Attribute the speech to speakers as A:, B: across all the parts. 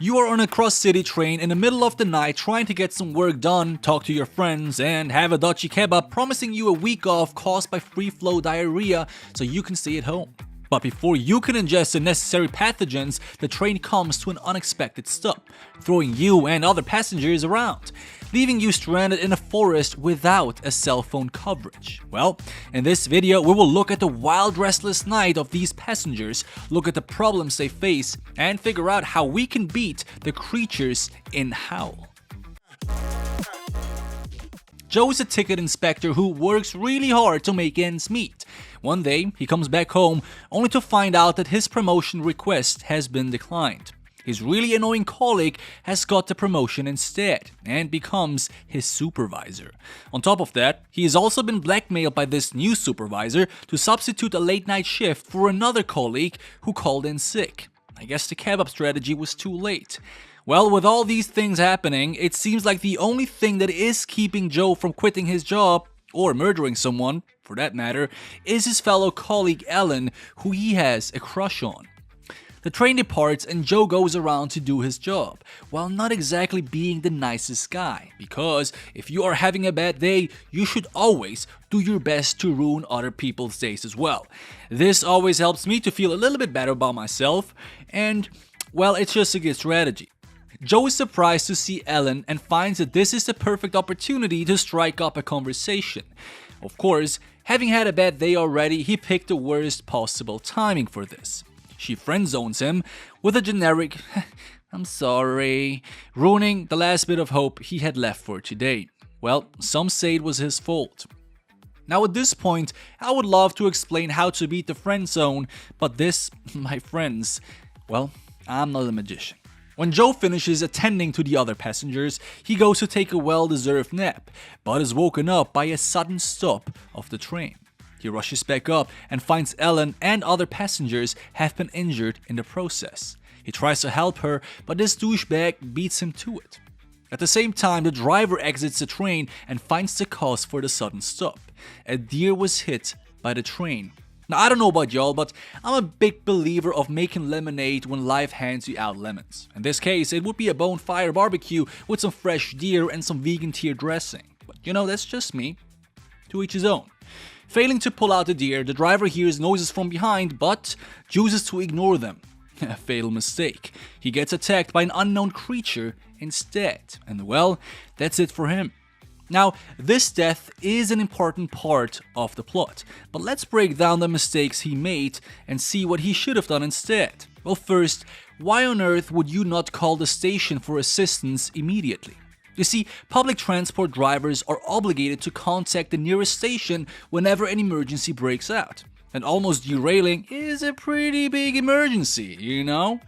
A: You are on a cross-city train in the middle of the night trying to get some work done, talk to your friends, and have a dodgy kebab promising you a week off caused by free-flow diarrhea so you can stay at home. But before you can ingest the necessary pathogens, the train comes to an unexpected stop, throwing you and other passengers around, leaving you stranded in a forest without a cell phone coverage. Well, in this video we will look at the wild restless night of these passengers, look at the problems they face, and figure out how we can beat the creatures in Howl. Joe is a ticket inspector who works really hard to make ends meet. One day, he comes back home only to find out that his promotion request has been declined. His really annoying colleague has got the promotion instead and becomes his supervisor. On top of that, he has also been blackmailed by this new supervisor to substitute a late night shift for another colleague who called in sick. I guess the kebab strategy was too late. Well, with all these things happening, it seems like the only thing that is keeping Joe from quitting his job, or murdering someone, for that matter, is his fellow colleague Ellen, who he has a crush on. The train departs and Joe goes around to do his job, while not exactly being the nicest guy, because if you are having a bad day, you should always do your best to ruin other people's days as well. This always helps me to feel a little bit better about myself, and, well, it's just a good strategy. Joe is surprised to see Ellen and finds that this is the perfect opportunity to strike up a conversation. Of course, having had a bad day already, he picked the worst possible timing for this. She friend-zones him with a generic, "I'm sorry," ruining the last bit of hope he had left for today. Well, some say it was his fault. Now at this point, I would love to explain how to beat the friend zone, but this, my friends, well, I'm not a magician. When Joe finishes attending to the other passengers, he goes to take a well-deserved nap, but is woken up by a sudden stop of the train. He rushes back up and finds Ellen and other passengers have been injured in the process. He tries to help her, but this douchebag beats him to it. At the same time, the driver exits the train and finds the cause for the sudden stop. A deer was hit by the train. Now, I don't know about y'all, but I'm a big believer of making lemonade when life hands you out lemons. In this case, it would be a bonfire barbecue with some fresh deer and some vegan tier dressing. But you know, that's just me. To each his own. Failing to pull out the deer, the driver hears noises from behind, but chooses to ignore them. A fatal mistake. He gets attacked by an unknown creature instead. And well, that's it for him. Now, this death is an important part of the plot, but let's break down the mistakes he made and see what he should have done instead. Well, first, why on earth would you not call the station for assistance immediately? You see, public transport drivers are obligated to contact the nearest station whenever an emergency breaks out. And almost derailing is a pretty big emergency, you know?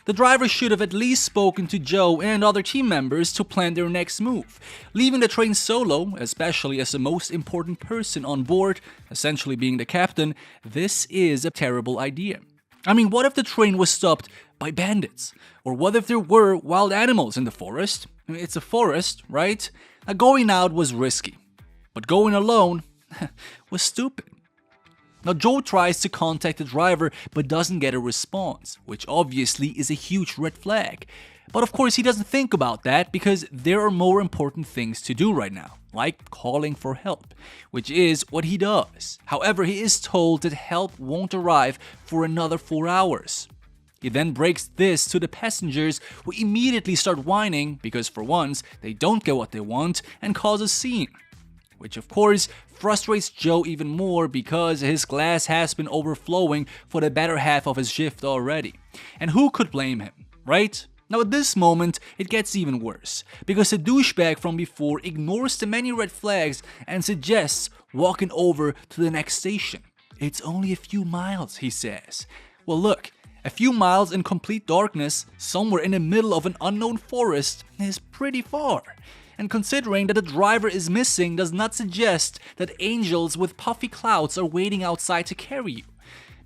A: The driver should have at least spoken to Joe and other team members to plan their next move. Leaving the train solo, especially as the most important person on board, essentially being the captain, this is a terrible idea. I mean, what if the train was stopped by bandits? Or what if there were wild animals in the forest? I mean, it's a forest, right? Now, going out was risky, but going alone was stupid. Now, Joe tries to contact the driver but doesn't get a response, which obviously is a huge red flag. But of course, he doesn't think about that because there are more important things to do right now, like calling for help, which is what he does. However, he is told that help won't arrive for another 4 hours. He then breaks this to the passengers, who immediately start whining because for once, they don't get what they want and cause a scene. Which of course frustrates Joe even more because his glass has been overflowing for the better half of his shift already. And who could blame him, right? Now at this moment, it gets even worse, because the douchebag from before ignores the many red flags and suggests walking over to the next station. It's only a few miles, he says. Well look, a few miles in complete darkness, somewhere in the middle of an unknown forest, is pretty far. And considering that the driver is missing does not suggest that angels with puffy clouds are waiting outside to carry you.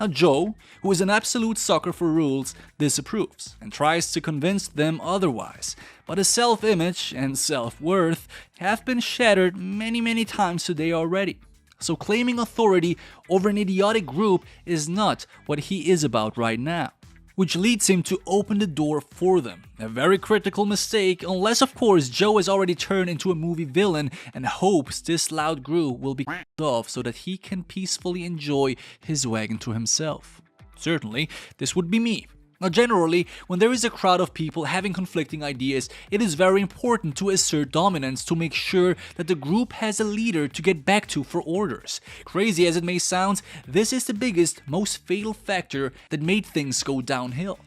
A: Now Joe, who is an absolute sucker for rules, disapproves and tries to convince them otherwise. But his self-image and self-worth have been shattered many times today already. So claiming authority over an idiotic group is not what he is about right now. which leads him to open the door for them. A very critical mistake, unless of course Joe has already turned into a movie villain and hopes this loud group will be cut off so that he can peacefully enjoy his wagon to himself. Certainly, this would be me. Now generally, when there is a crowd of people having conflicting ideas, it is very important to assert dominance to make sure that the group has a leader to get back to for orders. Crazy as it may sound, this is the biggest, most fatal factor that made things go downhill.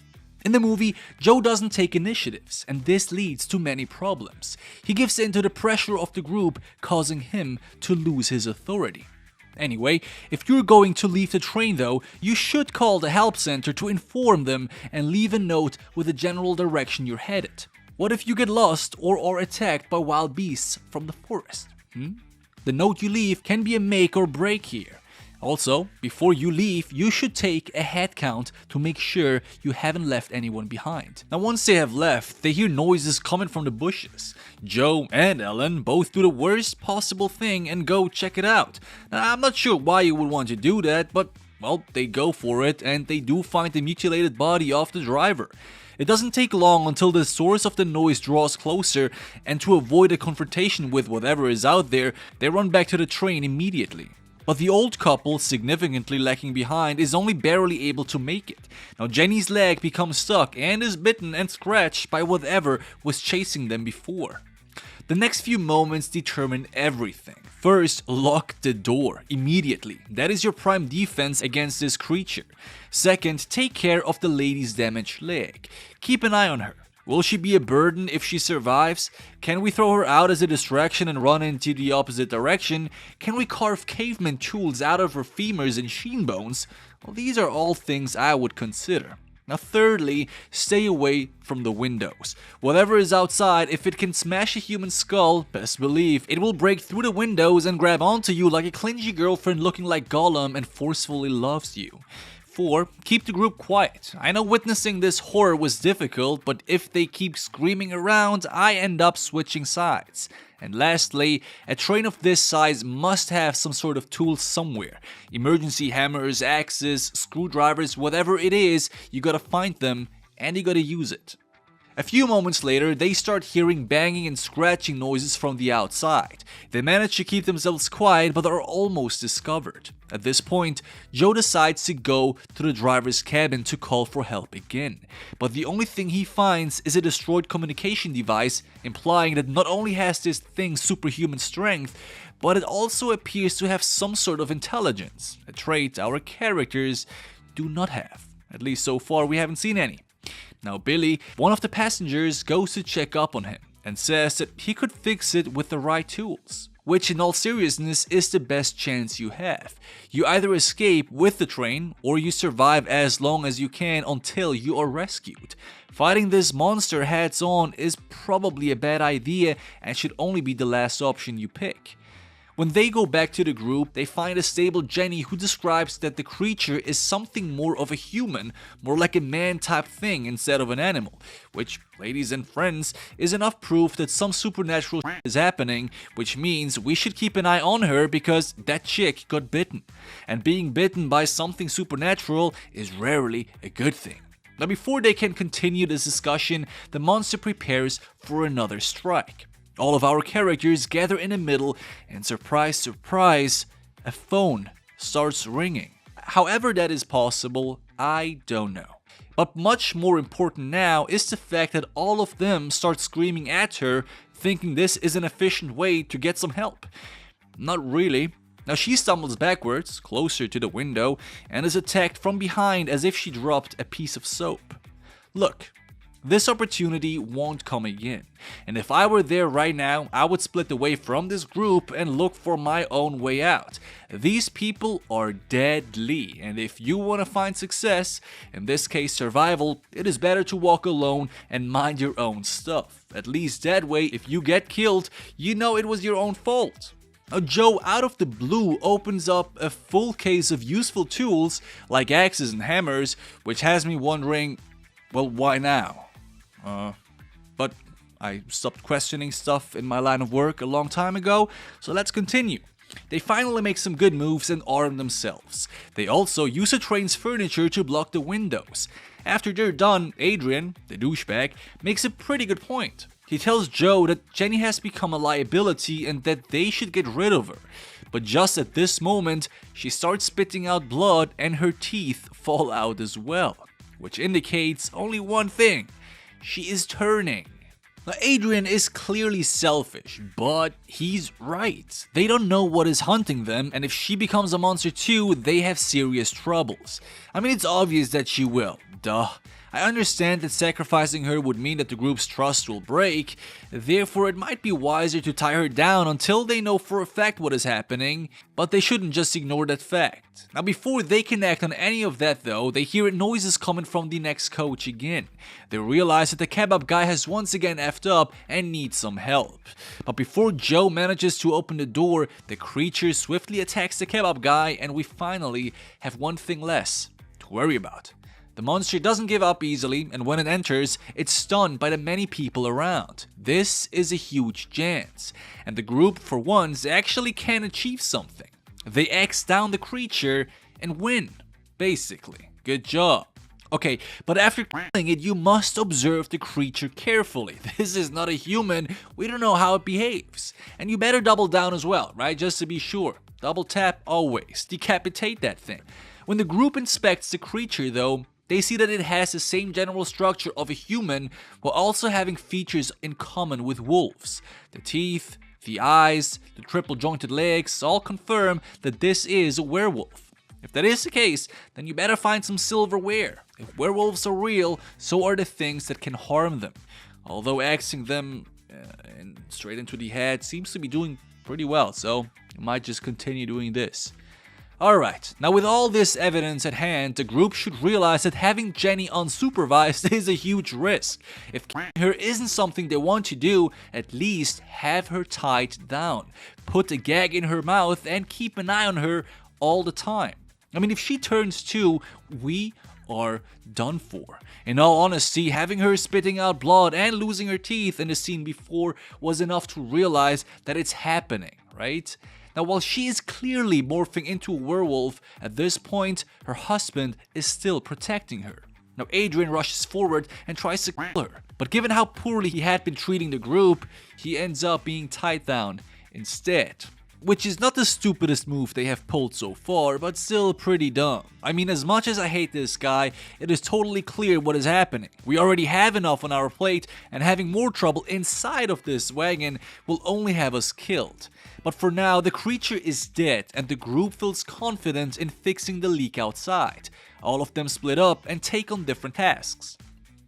A: In the movie, Joe doesn't take initiatives, and this leads to many problems. He gives in to the pressure of the group, causing him to lose his authority. Anyway, if you're going to leave the train though, you should call the help center to inform them and leave a note with the general direction you're headed. What if you get lost or are attacked by wild beasts from the forest? The note you leave can be a make or break here. Also, before you leave, you should take a head count to make sure you haven't left anyone behind. Now once they have left, they hear noises coming from the bushes. Joe and Ellen both do the worst possible thing and go check it out. Now, I'm not sure why you would want to do that, but well, they go for it and they do find the mutilated body of the driver. It doesn't take long until the source of the noise draws closer, and to avoid a confrontation with whatever is out there, they run back to the train immediately. But the old couple, significantly lagging behind, is only barely able to make it. Now Jenny's leg becomes stuck and is bitten and scratched by whatever was chasing them before. The next few moments determine everything. First, lock the door immediately. That is your prime defense against this creature. Second, take care of the lady's damaged leg. Keep an eye on her. Will she be a burden if she survives? Can we throw her out as a distraction and run into the opposite direction? Can we carve caveman tools out of her femurs and shin bones? Well, these are all things I would consider. Now thirdly, stay away from the windows. Whatever is outside, if it can smash a human skull, best believe it will break through the windows and grab onto you like a clingy girlfriend looking like Gollum and forcefully loves you. 4. Keep the group quiet. I know witnessing this horror was difficult, but if they keep screaming around, I end up switching sides. And lastly, a train of this size must have some sort of tools somewhere. Emergency hammers, axes, screwdrivers, whatever it is, you gotta find them and you gotta use it. A few moments later, they start hearing banging and scratching noises from the outside. They manage to keep themselves quiet but are almost discovered. At this point, Joe decides to go to the driver's cabin to call for help again. But the only thing he finds is a destroyed communication device, implying that not only has this thing superhuman strength, but it also appears to have some sort of intelligence, a trait our characters do not have. At least so far we haven't seen any. Now Billy, one of the passengers, goes to check up on him and says that he could fix it with the right tools. Which in all seriousness is the best chance you have. You either escape with the train or you survive as long as you can until you are rescued. Fighting this monster heads on is probably a bad idea and should only be the last option you pick. When they go back to the group, they find a stable Jenny who describes that the creature is something more of a human, more like a man type thing instead of an animal, which, ladies and friends, is enough proof that some supernatural shit is happening, which means we should keep an eye on her because that chick got bitten. And being bitten by something supernatural is rarely a good thing. Now before they can continue this discussion, the monster prepares for another strike. All of our characters gather in the middle and surprise, surprise, a phone starts ringing. However that is possible, I don't know. But much more important now is the fact that all of them start screaming at her, thinking this is an efficient way to get some help. Not really. Now she stumbles backwards, closer to the window, and is attacked from behind as if she dropped a piece of soap. Look. This opportunity won't come again, and if I were there right now, I would split away from this group and look for my own way out. These people are deadly, and if you want to find success, in this case survival, it is better to walk alone and mind your own stuff. At least that way, if you get killed, you know it was your own fault. Now Joe, out of the blue, opens up a full case of useful tools like axes and hammers, which has me wondering, well, why now? But I stopped questioning stuff in my line of work a long time ago, so let's continue. They finally make some good moves and arm themselves. They also use the train's furniture to block the windows. After they're done, Adrian, the douchebag, makes a pretty good point. He tells Joe that Jenny has become a liability and that they should get rid of her. But just at this moment, she starts spitting out blood and her teeth fall out as well. Which indicates only one thing: she is turning. Now, Adrian is clearly selfish, but he's right. They don't know what is hunting them, and if she becomes a monster too, they have serious troubles. I mean, it's obvious that she will. Duh. I understand that sacrificing her would mean that the group's trust will break, therefore it might be wiser to tie her down until they know for a fact what is happening, but they shouldn't just ignore that fact. Now, before they can act on any of that though, they hear noises coming from the next coach again. They realize that the kebab guy has once again effed up and needs some help. But before Joe manages to open the door, the creature swiftly attacks the kebab guy, and we finally have one thing less to worry about. The monster doesn't give up easily, and when it enters, it's stunned by the many people around. This is a huge chance, and the group for once actually can achieve something. They X down the creature and win, basically. Good job. Okay, but after killing it, you must observe the creature carefully. This is not a human, we don't know how it behaves. And you better double down as well, right? Just to be sure. Double tap always. Decapitate that thing. When the group inspects the creature though, they see that it has the same general structure of a human while also having features in common with wolves. The teeth, the eyes, the triple jointed legs all confirm that this is a werewolf. If that is the case, then you better find some silverware. If werewolves are real, so are the things that can harm them. Although axing them straight into the head seems to be doing pretty well, so you might just continue doing this. Alright, now with all this evidence at hand, the group should realize that having Jenny unsupervised is a huge risk. If killing her isn't something they want to do, at least have her tied down. Put a gag in her mouth and keep an eye on her all the time. I mean, if she turns too, we are done for. In all honesty, having her spitting out blood and losing her teeth in the scene before was enough to realize that it's happening, right? Now, while she is clearly morphing into a werewolf, at this point, her husband is still protecting her. Now, Adrian rushes forward and tries to kill her, but given how poorly he had been treating the group, he ends up being tied down instead. Which is not the stupidest move they have pulled so far, but still pretty dumb. I mean, as much as I hate this guy, it is totally clear what is happening. We already have enough on our plate, and having more trouble inside of this wagon will only have us killed. But for now, the creature is dead, and the group feels confident in fixing the leak outside. All of them split up and take on different tasks.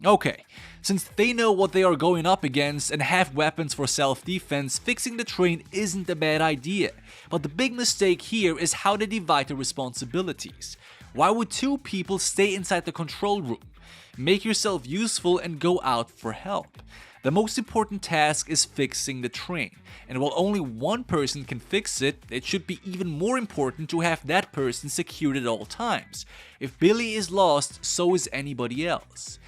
A: Okay, since they know what they are going up against and have weapons for self-defense, fixing the train isn't a bad idea. But the big mistake here is how they divide the responsibilities. Why would two people stay inside the control room? Make yourself useful and go out for help. The most important task is fixing the train, and while only one person can fix it, it should be even more important to have that person secured at all times. If Billy is lost, so is anybody else.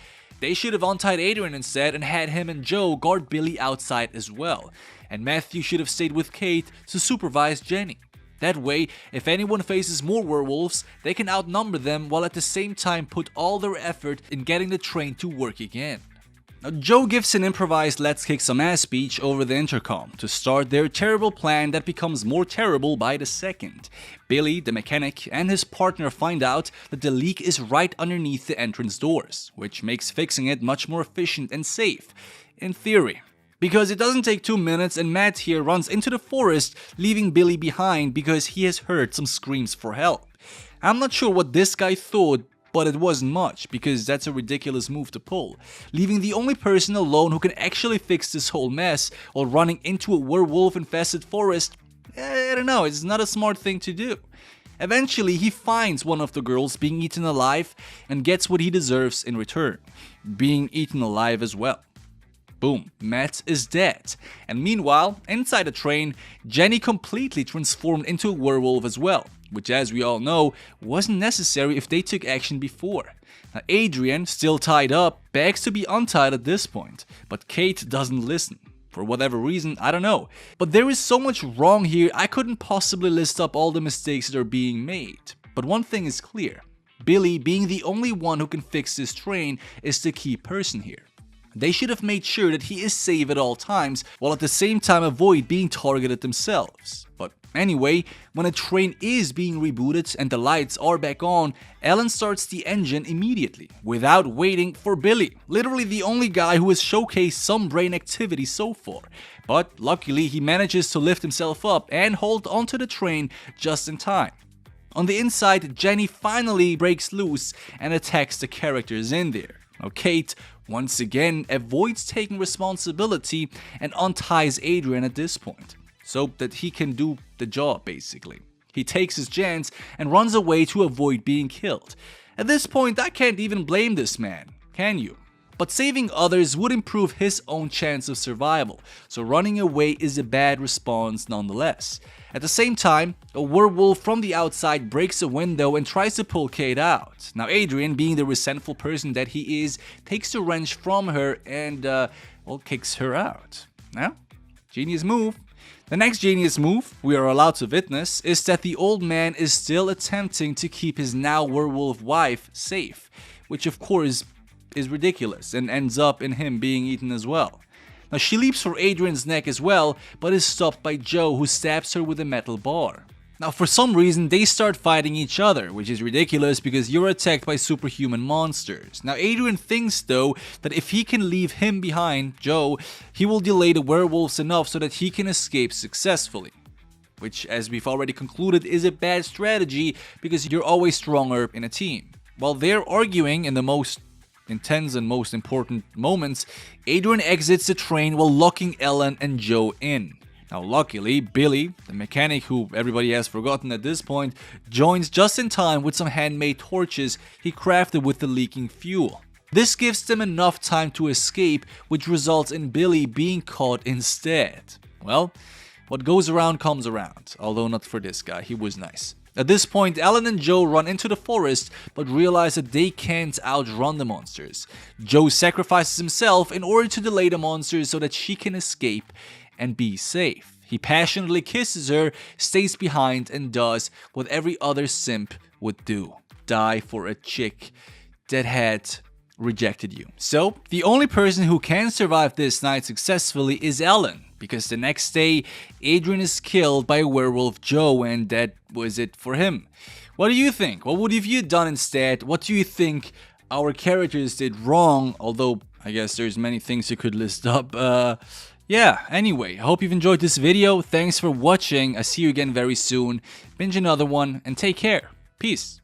A: They should have untied Adrian instead and had him and Joe guard Billy outside as well, and Matthew should have stayed with Kate to supervise Jenny. That way, if anyone faces more werewolves, they can outnumber them while at the same time put all their effort in getting the train to work again. Now, Joe gives an improvised "let's kick some ass" speech over the intercom to start their terrible plan that becomes more terrible by the second. Billy, the mechanic, and his partner find out that the leak is right underneath the entrance doors, which makes fixing it much more efficient and safe, in theory. Because it doesn't take 2 minutes and Matt here runs into the forest, leaving Billy behind because he has heard some screams for help. I'm not sure what this guy thought, but it wasn't much, because that's a ridiculous move to pull. Leaving the only person alone who can actually fix this whole mess while running into a werewolf-infested forest, I don't know, it's not a smart thing to do. Eventually, he finds one of the girls being eaten alive and gets what he deserves in return, being eaten alive as well. Boom, Matt is dead. And meanwhile, inside the train, Jenny completely transformed into a werewolf as well, which, as we all know, wasn't necessary if they took action before. Now, Adrian, still tied up, begs to be untied at this point, but Kate doesn't listen. For whatever reason, I don't know. But there is so much wrong here, I couldn't possibly list up all the mistakes that are being made. But one thing is clear. Billy, being the only one who can fix this train, is the key person here. They should have made sure that he is safe at all times, while at the same time avoid being targeted themselves. But anyway, when a train is being rebooted and the lights are back on, Ellen starts the engine immediately, without waiting for Billy. Literally the only guy who has showcased some brain activity so far. But luckily he manages to lift himself up and hold onto the train just in time. On the inside, Jenny finally breaks loose and attacks the characters in there. Now Kate, once again, avoids taking responsibility and unties Adrian at this point, so that he can do the job basically. He takes his chance and runs away to avoid being killed. At this point, I can't even blame this man, can you? But saving others would improve his own chance of survival, so running away is a bad response nonetheless. At the same time, a werewolf from the outside breaks a window and tries to pull Kate out. Now Adrian, being the resentful person that he is, takes the wrench from her and, kicks her out. Now, genius move. The next genius move we are allowed to witness is that the old man is still attempting to keep his now werewolf wife safe, which of course is ridiculous and ends up in him being eaten as well. Now she leaps for Adrian's neck as well, but is stopped by Joe, who stabs her with a metal bar. Now for some reason they start fighting each other, which is ridiculous because you're attacked by superhuman monsters. Now Adrian thinks though that if he can leave him behind, Joe, he will delay the werewolves enough so that he can escape successfully. Which, as we've already concluded, is a bad strategy because you're always stronger in a team. While they're arguing in the most intense and most important moments, Adrian exits the train while locking Ellen and Joe in. Now luckily, Billy, the mechanic who everybody has forgotten at this point, joins just in time with some handmade torches he crafted with the leaking fuel. This gives them enough time to escape, which results in Billy being caught instead. Well, what goes around comes around, although not for this guy, he was nice. At this point, Ellen and Joe run into the forest, but realize that they can't outrun the monsters. Joe sacrifices himself in order to delay the monsters so that she can escape and be safe. He passionately kisses her, stays behind, and does what every other simp would do: die for a chick that had rejected you. So, the only person who can survive this night successfully is Ellen, because the next day, Adrian is killed by werewolf Joe, and that was it for him. What do you think? What would you have done instead? What do you think our characters did wrong? Although, I guess there's many things you could list up. Yeah, anyway, I hope you've enjoyed this video. Thanks for watching. I'll see you again very soon. Binge another one, and take care. Peace.